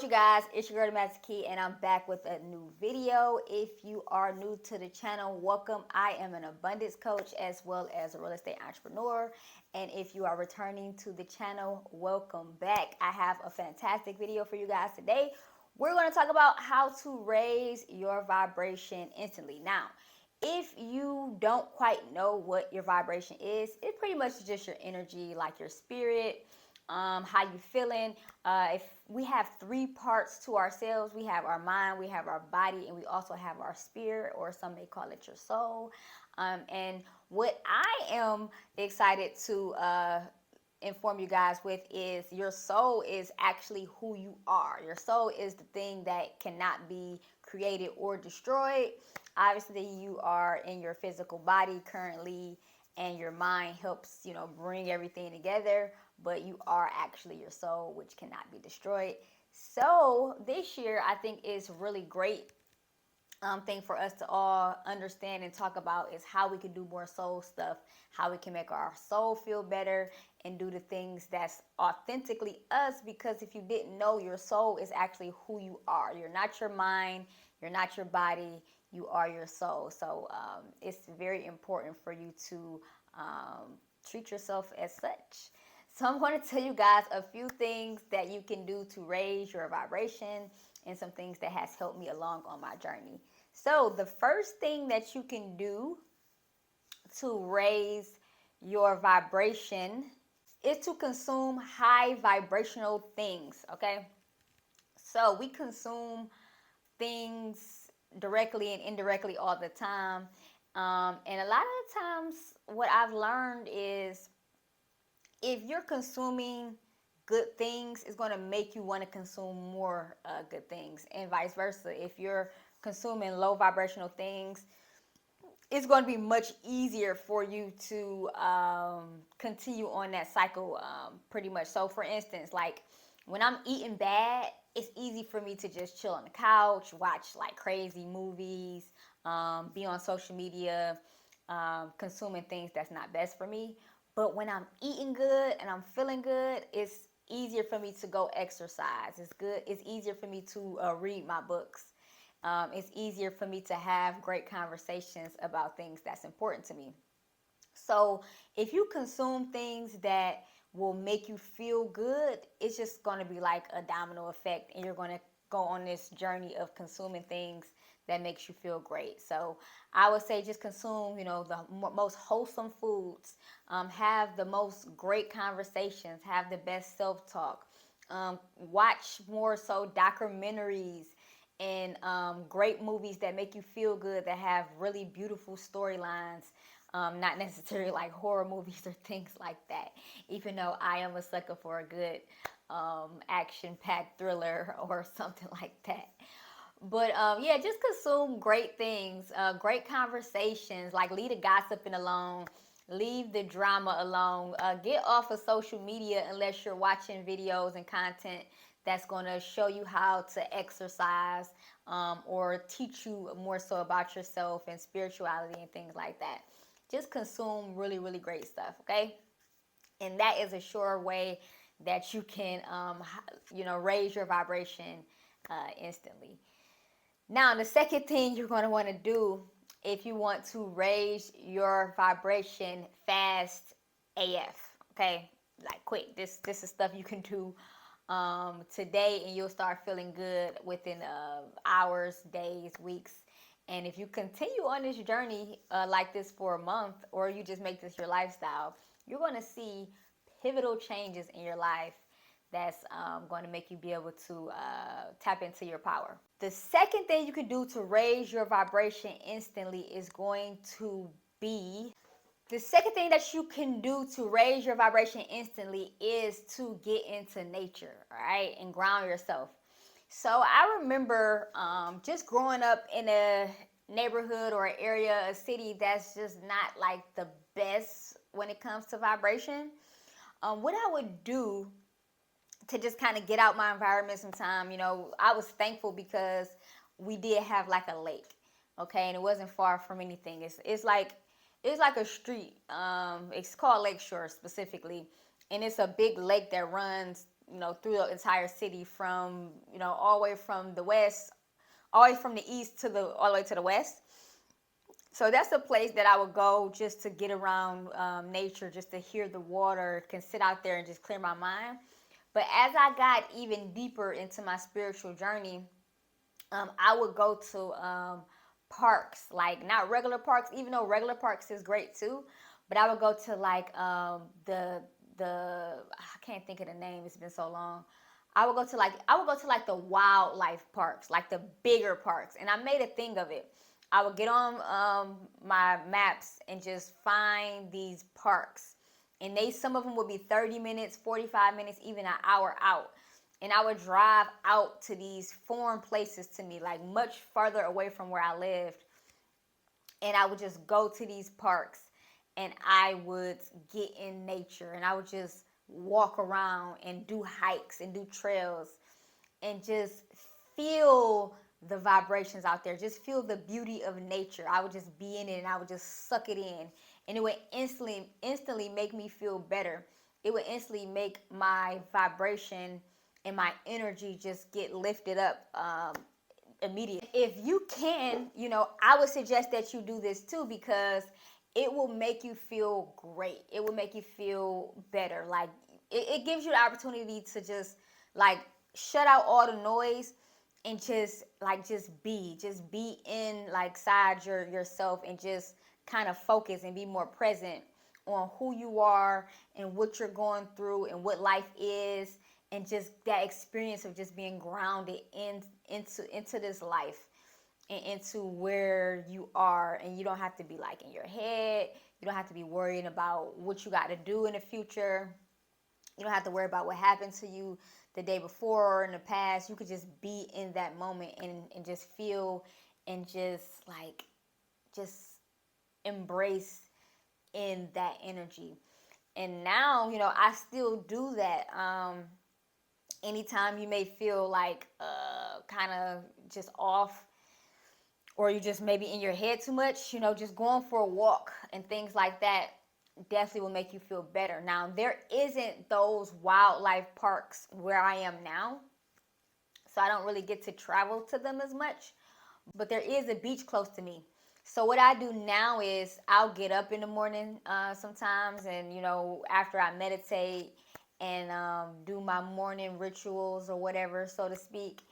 you guys? It's your girl, the Master Key, and I'm back with a new video. If you are new to the channel, welcome. I am an abundance coach as well as a real estate entrepreneur. And if you are returning to the channel, welcome back. I have a fantastic video for you guys today. We're going to talk about how to raise your vibration instantly. Now, if you don't quite know what your vibration is, it pretty much is just your energy, like your spirit, how you feeling. If we have three parts to ourselves, we have our mind, we have our body, and we also have our spirit, or some may call it your soul. And what I am excited to inform you guys with is your soul is actually who you are. Your soul is the thing that cannot be created or destroyed. Obviously, you are in your physical body currently, and your mind helps, bring everything together, but you are actually your soul, which cannot be destroyed. So this year, I think is really great thing for us to all understand and talk about is how we can do more soul stuff, how we can make our soul feel better and do the things that's authentically us. Because if you didn't know, your soul is actually who you are. You're not your mind, you're not your body, you are your soul. So it's very important for you to treat yourself as such. So I'm going to tell you guys a few things that you can do to raise your vibration and some things that has helped me along on my journey. So the first thing that you can do to raise your vibration is to consume high vibrational things, okay? So we consume things directly and indirectly all the time. And a lot of the times what I've learned is if you're consuming good things, it's going to make you want to consume more good things, and vice versa. If you're consuming low vibrational things, it's going to be much easier for you to continue on that cycle, pretty much. So for instance, like when I'm eating bad, it's easy for me to just chill on the couch, watch like crazy movies, be on social media, consuming things that's not best for me. But when I'm eating good and I'm feeling good, it's easier for me to go exercise. It's easier for me to read my books. It's easier for me to have great conversations about things that's important to me. So if you consume things that will make you feel good, it's just going to be like a domino effect, and you're going to go on this journey of consuming things that makes you feel great. So I would say just consume, the most wholesome foods, have the most great conversations, have the best self-talk, watch more so documentaries and great movies that make you feel good, that have really beautiful storylines, not necessarily like horror movies or things like that, even though I am a sucker for a good action-packed thriller or something like that. But yeah, just consume great things, great conversations, like leave the gossiping alone, leave the drama alone, get off of social media unless you're watching videos and content that's going to show you how to exercise, or teach you more so about yourself and spirituality and things like that. Just consume really, really great stuff, okay? And that is a sure way that you can, raise your vibration instantly. Now, the second thing you're going to want to do if you want to raise your vibration fast AF, okay? Like quick. This is stuff you can do today, and you'll start feeling good within hours, days, weeks. And if you continue on this journey like this for a month, or you just make this your lifestyle, you're going to see pivotal changes in your life that's going to make you be able to tap into your power. The second thing you can do to raise your vibration instantly is going to be the second thing that you can do to raise your vibration instantly is to get into nature, all right, and ground yourself. So I remember just growing up in a neighborhood or an area, a city that's just not like the best when it comes to vibration. What I would do to just kind of get out my environment sometime, I was thankful because we did have like a lake, okay, and it wasn't far from anything. It's like a street. It's called Lakeshore specifically, and it's a big lake that runs through the entire city, from all the way from the west, all the way from the east to all the way to the west. So that's a place that I would go just to get around nature, just to hear the water, can sit out there and just clear my mind. But as I got even deeper into my spiritual journey, I would go to parks, like not regular parks, even though regular parks is great too. But I would go to like the I can't think of the name. It's been so long. I would go to like the wildlife parks, like the bigger parks, and I made a thing of it. I would get on my maps and just find these parks, and some of them would be 30 minutes, 45 minutes, even an hour out. And I would drive out to these foreign places to me, like much farther away from where I lived. And I would just go to these parks and I would get in nature and I would just walk around and do hikes and do trails and just feel the vibrations out there. Just feel the beauty of nature. I would just be in it and I would just suck it in. And it would instantly make me feel better. It would instantly make my vibration and my energy just get lifted up immediately. If you can, I would suggest that you do this too, because it will make you feel great. It will make you feel better. Like it gives you the opportunity to just like shut out all the noise and just be in like side yourself and just kind of focus and be more present on who you are and what you're going through and what life is, and just that experience of just being grounded into this life and into where you are. And you don't have to be like in your head. You don't have to be worrying about what you got to do in the future. You don't have to worry about what happened to you the day before or in the past. You could just be in that moment and just feel and just embrace in that energy. And now, I still do that. Anytime you may feel like kind of just off, or you just maybe in your head too much, just going for a walk and things like that definitely will make you feel better. Now, there isn't those wildlife parks where I am now, so I don't really get to travel to them as much, but there is a beach close to me. So what I do now is I'll get up in the morning sometimes, and after I meditate and do my morning rituals or whatever, so to speak,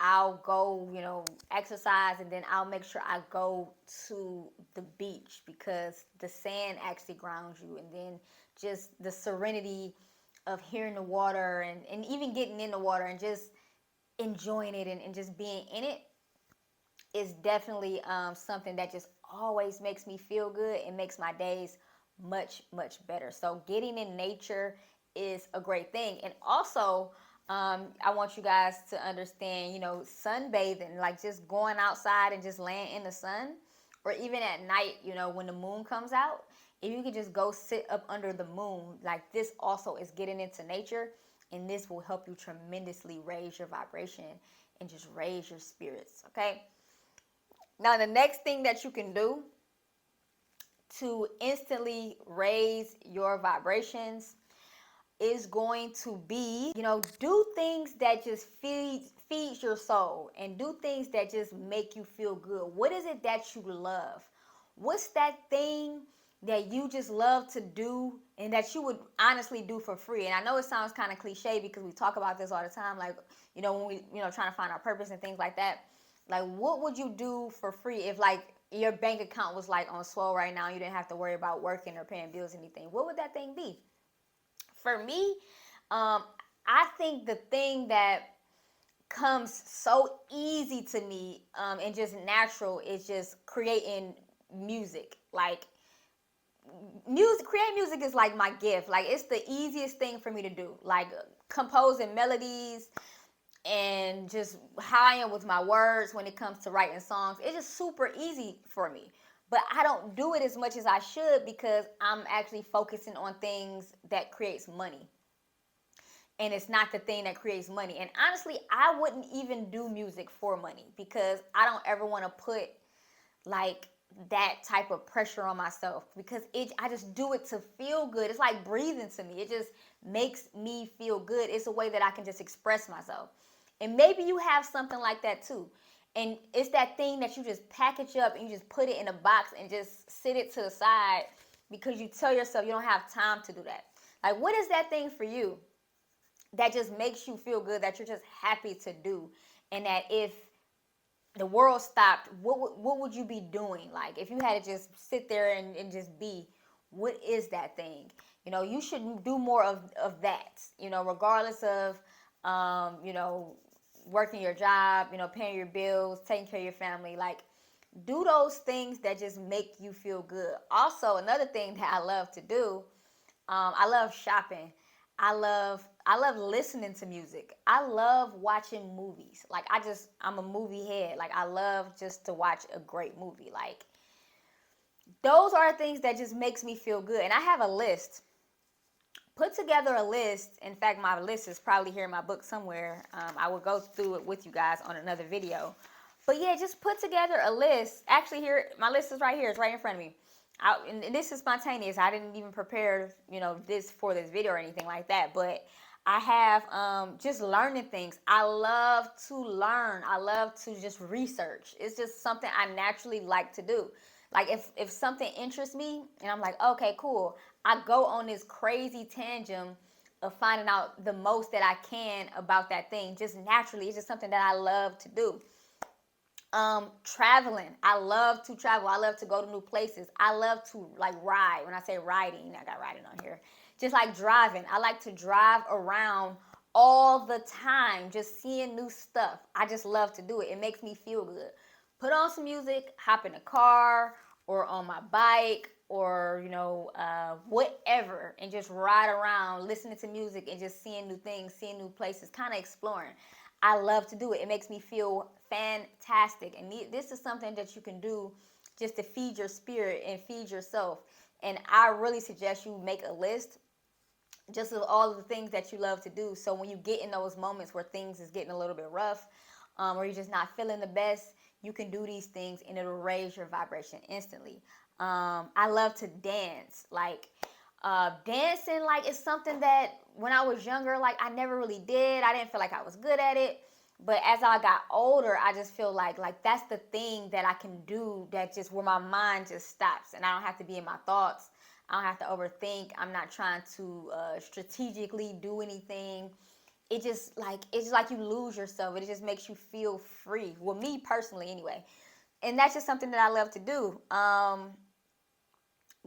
I'll go, exercise, and then I'll make sure I go to the beach, because the sand actually grounds you. And then just the serenity of hearing the water and even getting in the water and just enjoying it and just being in it is definitely something that just always makes me feel good and makes my days much, much better. So getting in nature is a great thing. And also, I want you guys to understand, sunbathing, like just going outside and just laying in the sun, or even at night, when the moon comes out, if you can just go sit up under the moon, like this also is getting into nature, and this will help you tremendously raise your vibration and just raise your spirits, okay? Now, the next thing that you can do to instantly raise your vibrations is going to be, do things that just feeds your soul, and do things that just make you feel good. What is it that you love? What's that thing that you just love to do and that you would honestly do for free? And I know it sounds kind of cliche because we talk about this all the time, like, when we, trying to find our purpose and things like that. Like, what would you do for free if like your bank account was like on swell right now, you didn't have to worry about working or paying bills or anything? What would that thing be? For me, I think the thing that comes so easy to me and just natural is just creating music. Like, create music is like my gift. Like, it's the easiest thing for me to do. Like, composing melodies and just how I am with my words when it comes to writing songs. It's just super easy for me. But I don't do it as much as I should, because I'm actually focusing on things that creates money. And it's not the thing that creates money. And honestly, I wouldn't even do music for money, because I don't ever want to put like that type of pressure on myself because I just do it to feel good. It's like breathing to me. It just makes me feel good. It's a way that I can just express myself. And maybe you have something like that too. And it's that thing that you just package up and you just put it in a box and just sit it to the side because you tell yourself you don't have time to do that. Like, what is that thing for you that just makes you feel good, that you're just happy to do? And that if the world stopped, what would you be doing? Like, if you had to just sit there and just be, what is that thing? You should do more of that, regardless of, working your job, paying your bills, taking care of your family. Like, do those things that just make you feel good. Also, another thing that I love to do, I love shopping. I love listening to music. I love watching movies. Like, I'm a movie head. Like, I love just to watch a great movie. Like, those are things that just makes me feel good. And I have a list. Put together a list. In fact, my list is probably here in my book somewhere. I will go through it with you guys on another video. But yeah, just put together a list. Actually, here, my list is right here. It's right in front of me. And this is spontaneous. I didn't even prepare, this for this video or anything like that. But I have just learning things. I love to learn. I love to just research. It's just something I naturally like to do. Like, if something interests me and I'm like, okay, cool, I go on this crazy tangent of finding out the most that I can about that thing. Just naturally, it's just something that I love to do. Traveling. I love to travel. I love to go to new places. I love to, like, ride. When I say riding, I got riding on here. Just like driving. I like to drive around all the time, just seeing new stuff. I just love to do it. It makes me feel good. Put on some music, hop in a car or on my bike or, whatever, and just ride around listening to music and just seeing new things, seeing new places, kind of exploring. I love to do it. It makes me feel fantastic. And this is something that you can do just to feed your spirit and feed yourself. And I really suggest you make a list just of all of the things that you love to do. So when you get in those moments where things is getting a little bit rough, or you're just not feeling the best, you can do these things and it'll raise your vibration instantly. I love to dance. Like, dancing, like, it's something that when I was younger, like, I never really did. I didn't feel like I was good at it. But as I got older, I just feel like that's the thing that I can do, that just where my mind just stops and I don't have to be in my thoughts. I don't have to overthink. I'm not trying to strategically do anything. It's like you lose yourself. It just makes you feel free. Well, me personally, anyway. And that's just something that I love to do.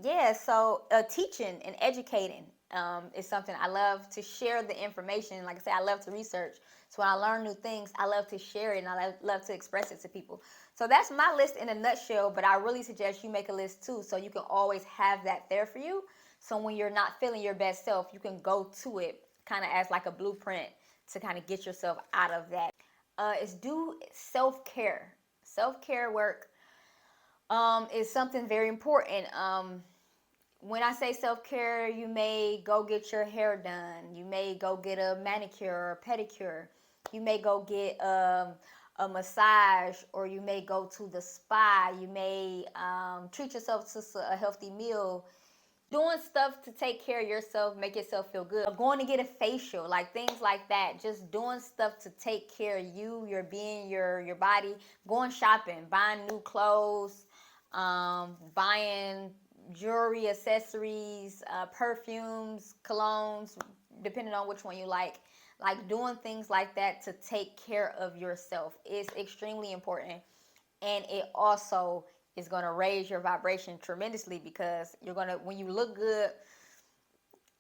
Yeah, so teaching and educating is something I love to share the information. Like I said, I love to research. So when I learn new things, I love to share it and I love to express it to people. So that's my list in a nutshell, but I really suggest you make a list too so you can always have that there for you. So when you're not feeling your best self, you can go to it kind of as like a blueprint to kind of get yourself out of that. Is do self-care. Self-care work is something very important. When I say self-care, you may go get your hair done. You may go get a manicure or a pedicure. You may go get a massage, or you may go to the spa. You may treat yourself to a healthy meal. Doing stuff to take care of yourself, make yourself feel good. Going to get a facial, like things like that. Just doing stuff to take care of you, your being, your body. Going shopping, buying new clothes, buying jewelry, accessories, perfumes, colognes, depending on which one you like. Like, doing things like that to take care of yourself is extremely important. And it also is going to raise your vibration tremendously, because you're going to, when you look good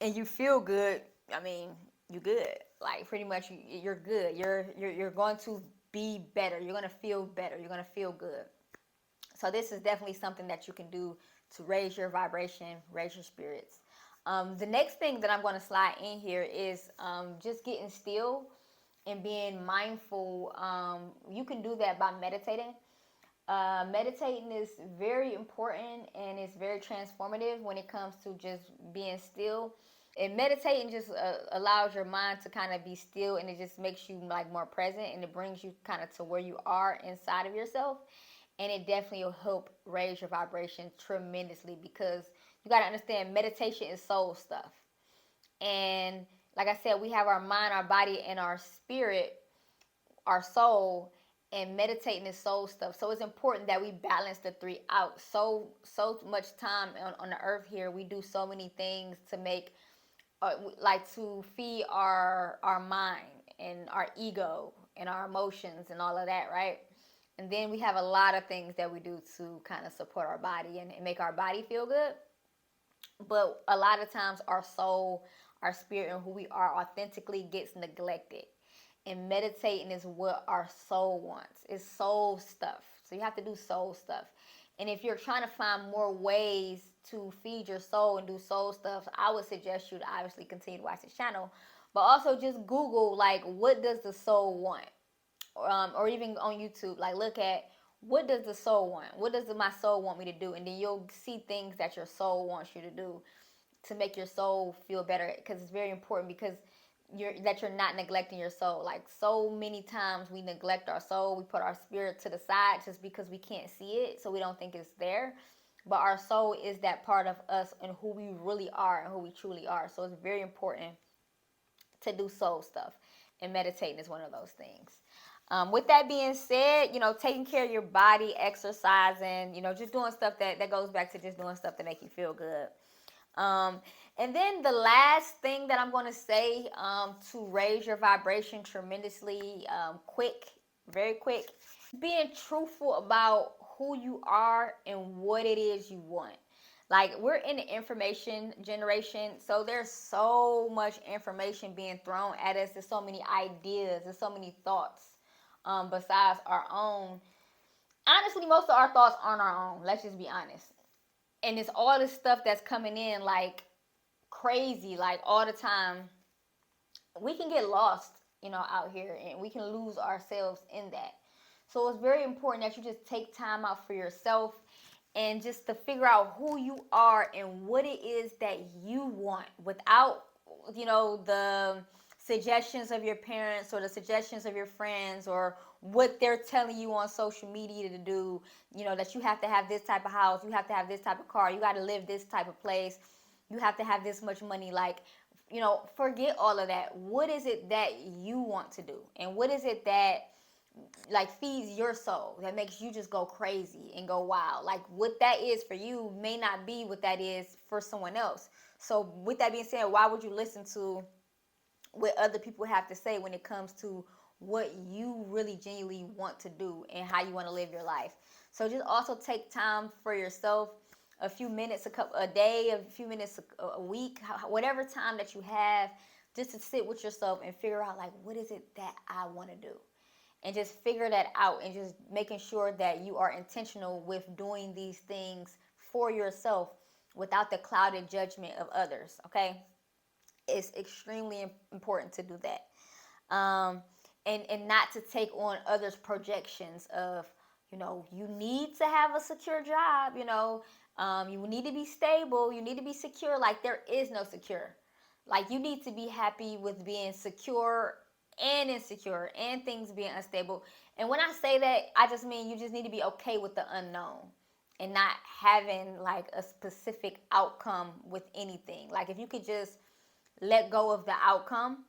and you feel good, I mean, you're good. Like, pretty much you're good. You're going to be better. You're going to feel better. You're going to feel good. So this is definitely something that you can do to raise your vibration, raise your spirits. The next thing that I'm going to slide in here is just getting still and being mindful. You can do that by meditating. Meditating is very important and it's very transformative when it comes to just being still. And meditating just allows your mind to kind of be still, and it just makes you like more present, and it brings you kind of to where you are inside of yourself. and it definitely will help raise your vibration tremendously, because you got to understand, meditation is soul stuff. And like I said, we have our mind, our body, and our spirit, our soul, and meditating is soul stuff. So it's important that we balance the three out. So much time on the earth here, we do so many things to make like to feed our mind and our ego and our emotions and all of that, right? And then we have a lot of things that we do to kind of support our body and make our body feel good. But a lot of times our soul, our spirit, and who we are authentically gets neglected. And meditating is what our soul wants. It's soul stuff. So you have to do soul stuff. And if you're trying to find more ways to feed your soul and do soul stuff, I would suggest you to obviously continue to watch this channel. But also just Google, like, what does the soul want? Or even on YouTube, like, look at, what does the soul want? What does my soul want me to do? And then you'll see things that your soul wants you to do to make your soul feel better, because it's very important, because you're not neglecting your soul. Like, so many times we neglect our soul, we put our spirit to the side just because we can't see it, so we don't think it's there. But our soul is that part of us and who we really are and who we truly are. So it's very important to do soul stuff, and meditating is one of those things. With that being said, taking care of your body, exercising, just doing stuff that goes back to just doing stuff to make you feel good. And then the last thing that I'm going to say, to raise your vibration tremendously, very quick, being truthful about who you are and what it is you want. Like, we're in the information generation, so there's so much information being thrown at us. There's so many ideas, there's so many thoughts, besides our own. Honestly, most of our thoughts aren't our own. Let's just be honest. And it's all this stuff that's coming in like crazy, like all the time. We can get lost, out here, and we can lose ourselves in that. So it's very important that you just take time out for yourself, and just to figure out who you are and what it is that you want, without, the suggestions of your parents or the suggestions of your friends, or what they're telling you on social media to do. That you have to have this type of house, you have to have this type of car, you got to live this type of place, you have to have this much money. Like, forget all of that. What is it that you want to do? And what is it that, like, feeds your soul, that makes you just go crazy and go wild? Like, what that is for you may not be what that is for someone else. So with that being said, why would you listen to what other people have to say when it comes to what you really genuinely want to do and how you want to live your life? So just also take time for yourself, a few minutes a day, a few minutes a week, whatever time that you have, just to sit with yourself and figure out, like, what is it that I want to do? And just figure that out, and just making sure that you are intentional with doing these things for yourself without the clouded judgment of others, okay? It's extremely important to do that. And not to take on others' projections of, you need to have a secure job, you need to be stable, you need to be secure. Like, there is no secure. Like, you need to be happy with being secure and insecure and things being unstable. And when I say that, I just mean you just need to be okay with the unknown and not having like a specific outcome with anything. Like, if you could just let go of the outcome,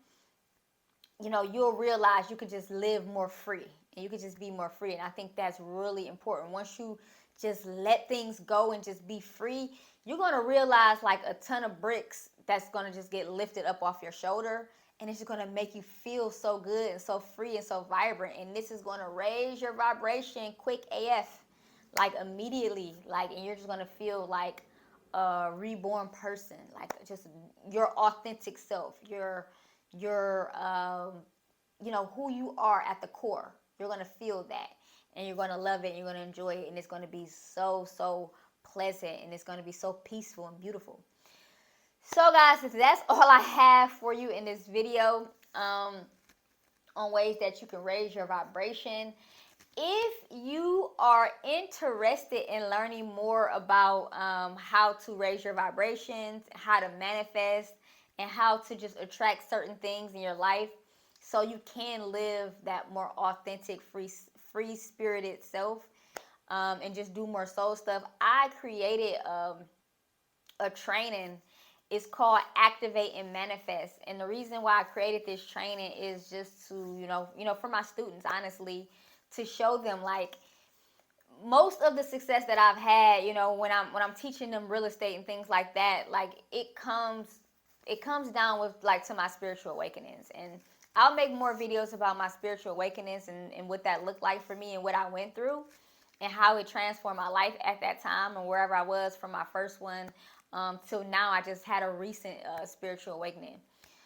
you'll realize you could just live more free, and you could just be more free. And I think that's really important. Once you just let things go and just be free, you're going to realize, like, a ton of bricks that's going to just get lifted up off your shoulder, and it's just going to make you feel so good and so free and so vibrant. And this is going to raise your vibration quick AF, like, immediately. Like, and you're just going to feel like a reborn person, like, just your authentic self, your who you are at the core. You're going to feel that, and you're going to love it, and you're going to enjoy it, and it's going to be so pleasant, and it's going to be so peaceful and beautiful. So guys, that's all I have for you in this video, on ways that you can raise your vibration. If you are interested in learning more about how to raise your vibrations, how to manifest, and how to just attract certain things in your life so you can live that more authentic, free spirited self, and just do more soul stuff, I created a training. It's called Activate and Manifest. And the reason why I created this training is just to, for my students, honestly, to show them like most of the success that I've had, when I'm teaching them real estate and things like that, like it comes down with like to my spiritual awakenings. And I'll make more videos about my spiritual awakenings and what that looked like for me and what I went through and how it transformed my life at that time and wherever I was from my first one till now. I just had a recent spiritual awakening.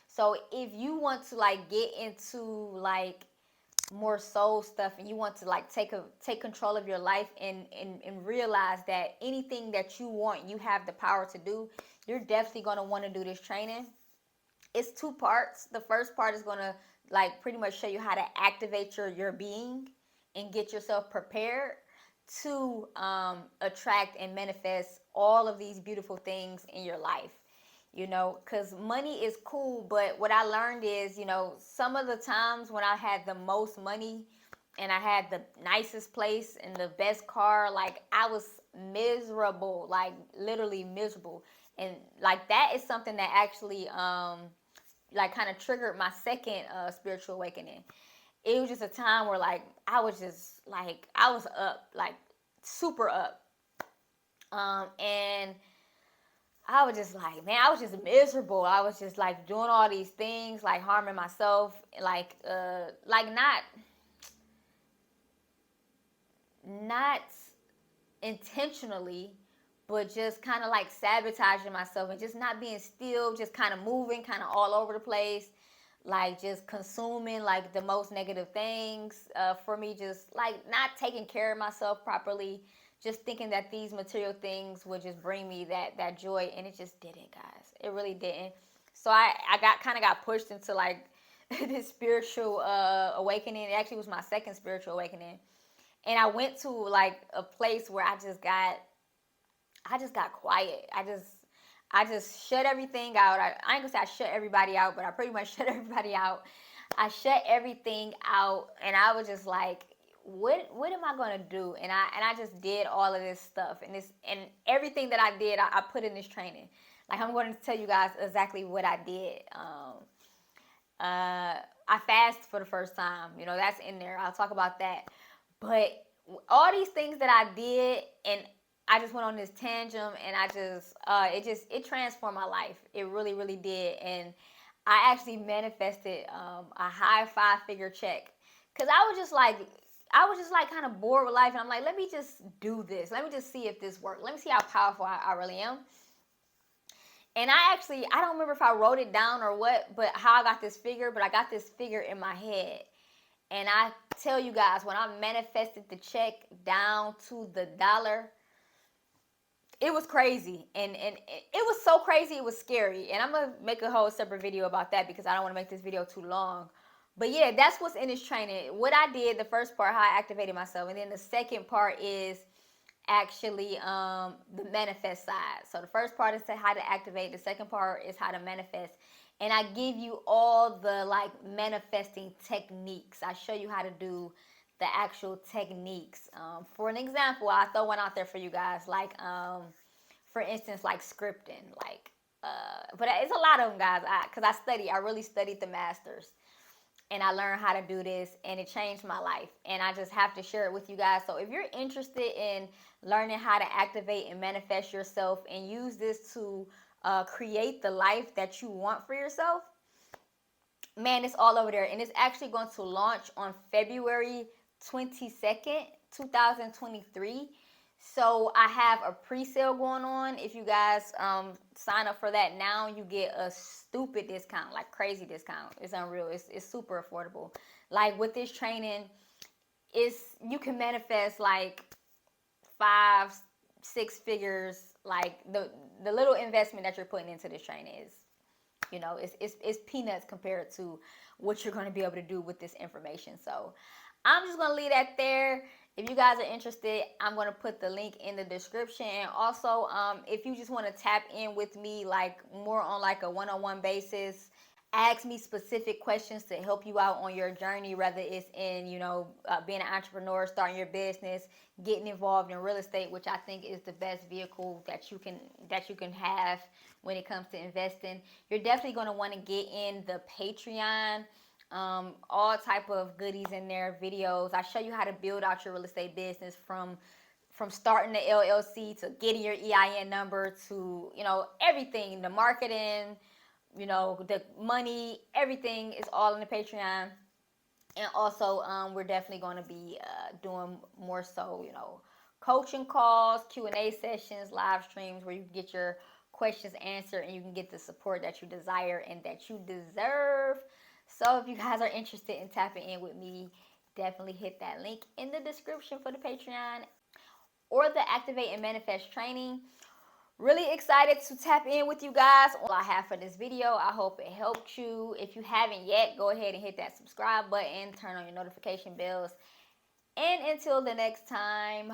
So if you want to like get into like more soul stuff and you want to like take control of your life and realize that anything that you want, you have the power to do, you're definitely going to want to do this training. It's two parts. The first part is going to like pretty much show you how to activate your being and get yourself prepared to attract and manifest all of these beautiful things in your life. Because money is cool, but what I learned is, some of the times when I had the most money and I had the nicest place and the best car, like I was miserable, like literally miserable. And like that is something that actually like kind of triggered my second spiritual awakening. It was just a time where like I was just like I was up, like super up. And I was just like, man, I was just miserable. I was just like doing all these things, like harming myself, like not intentionally, but just kind of like sabotaging myself and just not being still, just kind of moving, kind of all over the place, like just consuming like the most negative things for me, just like not taking care of myself properly, just thinking that these material things would just bring me that joy, and it just didn't, guys. It really didn't. So I got pushed into like this spiritual awakening. It actually was my second spiritual awakening, and I went to like a place where I just got quiet. I just shut everything out. I ain't gonna say I shut everybody out, but I pretty much shut everybody out. I shut everything out, and I was just like, what am I gonna do? And I just did all of this stuff, and everything that I did, I put in this training. Like I'm going to tell you guys exactly what I did. I fasted for the first time. That's in there. I'll talk about that. But all these things that I did, and I just went on this tangent, and it transformed my life. It really, really did. And I actually manifested a high 5-figure check, because I was just like kind of bored with life, and I'm like, let me just do this. Let me just see if this works. Let me see how powerful I really am. And I don't remember if I wrote it down or what, but how I got this figure, but I got this figure in my head. And I tell you guys, when I manifested the check down to the dollar, it was crazy. And it was so crazy, it was scary. And I'm going to make a whole separate video about that because I don't want to make this video too long. But yeah, that's what's in this training. What I did, the first part, how I activated myself. And then the second part is actually the manifest side. So the first part is how to activate. The second part is how to manifest. And I give you all the like manifesting techniques. I show you how to do the actual techniques. For an example, I throw one out there for you guys. Like for instance, like scripting. But it's a lot of them, guys. Because I really studied the masters. And I learned how to do this, and it changed my life. And I just have to share it with you guys. So if you're interested in learning how to activate and manifest yourself and use this to create the life that you want for yourself, man, it's all over there. And it's actually going to launch on February 22nd, 2023. So I have a pre-sale going on. If you guys sign up for that now, you get a stupid discount, like crazy discount. It's unreal. It's super affordable. Like with this training, you can manifest like 5, 6 figures. Like the little investment that you're putting into this training is, it's peanuts compared to what you're going to be able to do with this information. So I'm just going to leave that there. If you guys are interested, I'm going to put the link in the description. And also, if you just want to tap in with me, like more on like a one-on-one basis, ask me specific questions to help you out on your journey, whether it's in, being an entrepreneur, starting your business, getting involved in real estate, which I think is the best vehicle that you can have when it comes to investing. You're definitely going to want to get in the Patreon. All type of goodies in there, videos. I show you how to build out your real estate business from starting the LLC to getting your EIN number to, everything, the marketing, the money, everything is all in the Patreon. And also, we're definitely going to be doing more so, coaching calls, Q&A sessions, live streams where you get your questions answered and you can get the support that you desire and that you deserve. So if you guys are interested in tapping in with me, definitely hit that link in the description for the Patreon or the Activate and Manifest training. Really excited to tap in with you guys on all I have for this video. I hope it helped you. If you haven't yet, go ahead and hit that subscribe button, turn on your notification bells. And until the next time,